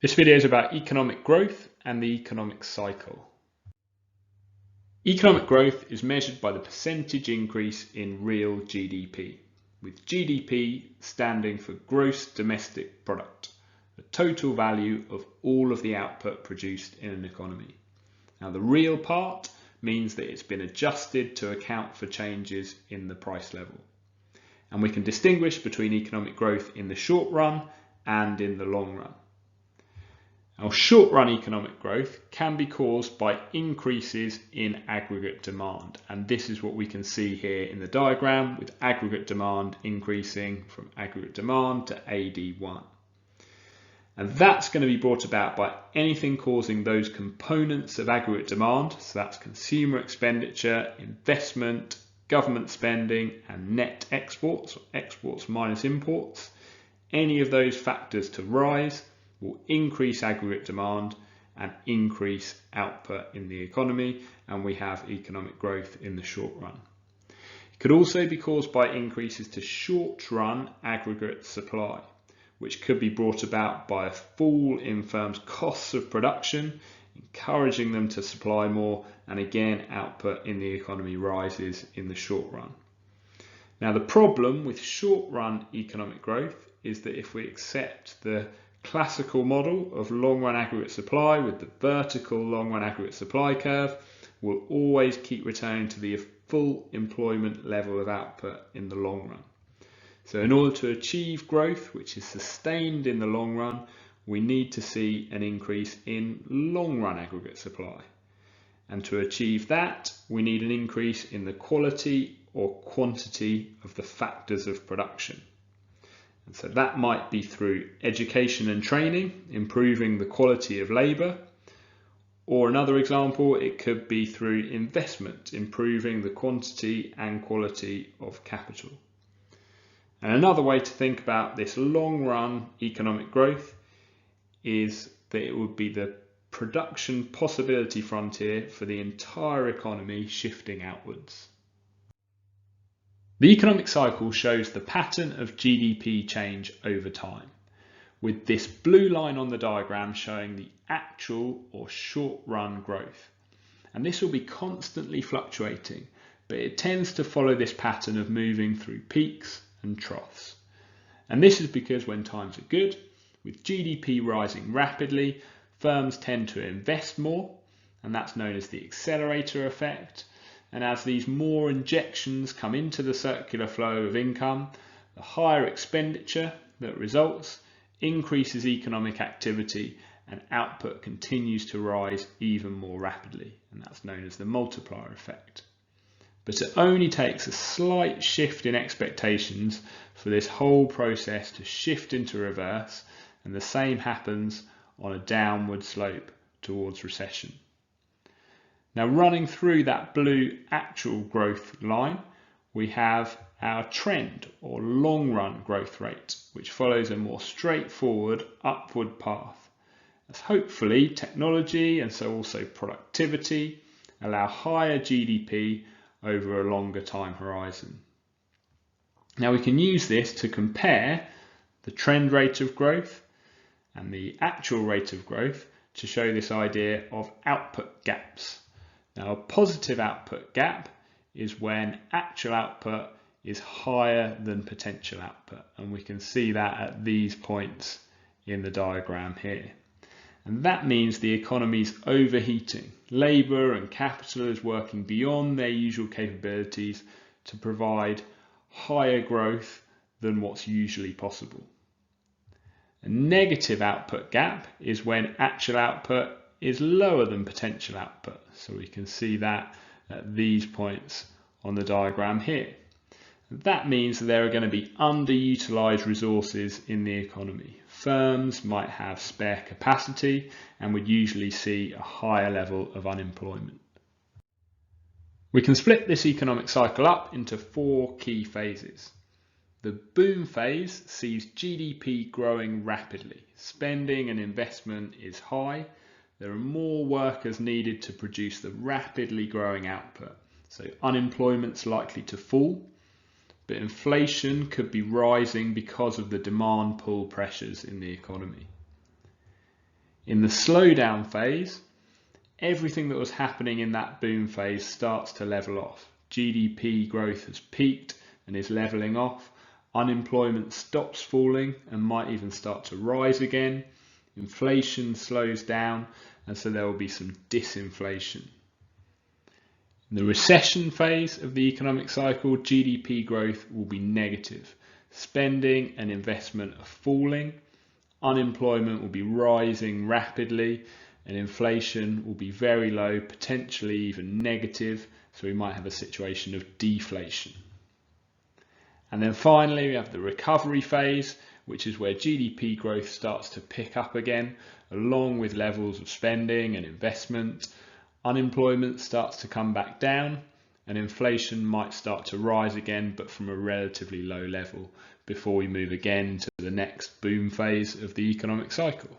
This video is about economic growth and the economic cycle. Economic growth is measured by the percentage increase in real GDP, with GDP standing for gross domestic product, the total value of all of the output produced in an economy. Now, the real part means that it's been adjusted to account for changes in the price level. And we can distinguish between economic growth in the short run and in the long run. Now, short-run economic growth can be caused by increases in aggregate demand, and this is what we can see here in the diagram, with aggregate demand increasing from aggregate demand to AD1. And that's going to be brought about by anything causing those components of aggregate demand, so that's consumer expenditure, investment, government spending, and net exports, or exports minus imports. Any of those factors to rise will increase aggregate demand and increase output in the economy, and we have economic growth in the short run. It could also be caused by increases to short-run aggregate supply, which could be brought about by a fall in firms' costs of production, encouraging them to supply more, and again output in the economy rises in the short run. Now, the problem with short-run economic growth is that if we accept the classical model of long-run aggregate supply with the vertical long-run aggregate supply curve, will always keep returning to the full employment level of output in the long run. So in order to achieve growth which is sustained in the long run, we need to see an increase in long-run aggregate supply. And to achieve that, we need an increase in the quality or quantity of the factors of production. And so that might be through education and training, improving the quality of labour, or another example, it could be through investment, improving the quantity and quality of capital. And another way to think about this long-run economic growth is that it would be the production possibility frontier for the entire economy shifting outwards. The economic cycle shows the pattern of GDP change over time, with this blue line on the diagram showing the actual or short-run growth. And this will be constantly fluctuating, but it tends to follow this pattern of moving through peaks and troughs. And this is because when times are good, with GDP rising rapidly, firms tend to invest more, and that's known as the accelerator effect. And as these more injections come into the circular flow of income, the higher expenditure that results increases economic activity and output continues to rise even more rapidly. And that's known as the multiplier effect. But it only takes a slight shift in expectations for this whole process to shift into reverse, and the same happens on a downward slope towards recession. Now, running through that blue actual growth line, we have our trend or long-run growth rate, which follows a more straightforward upward path, as hopefully technology and so also productivity allow higher GDP over a longer time horizon. Now, we can use this to compare the trend rate of growth and the actual rate of growth to show this idea of output gaps. Now, a positive output gap is when actual output is higher than potential output, and we can see that at these points in the diagram here. And that means the economy is overheating. Labour and capital is working beyond their usual capabilities to provide higher growth than what's usually possible. A negative output gap is when actual output is lower than potential output. So we can see that at these points on the diagram here. That means that there are going to be underutilized resources in the economy. Firms might have spare capacity and would usually see a higher level of unemployment. We can split this economic cycle up into 4 key phases. The boom phase sees GDP growing rapidly. Spending and investment is high. There are more workers needed to produce the rapidly growing output. So unemployment's likely to fall, but inflation could be rising because of the demand pull pressures in the economy. In the slowdown phase, everything that was happening in that boom phase starts to level off. GDP growth has peaked and is leveling off. Unemployment stops falling and might even start to rise again. Inflation slows down, and so there will be some disinflation. In the recession phase of the economic cycle, GDP growth will be negative. Spending and investment are falling. Unemployment will be rising rapidly, and inflation will be very low, potentially even negative, so we might have a situation of deflation. And then finally we have the recovery phase, which is where GDP growth starts to pick up again, along with levels of spending and investment. Unemployment starts to come back down, and inflation might start to rise again, but from a relatively low level, before we move again to the next boom phase of the economic cycle.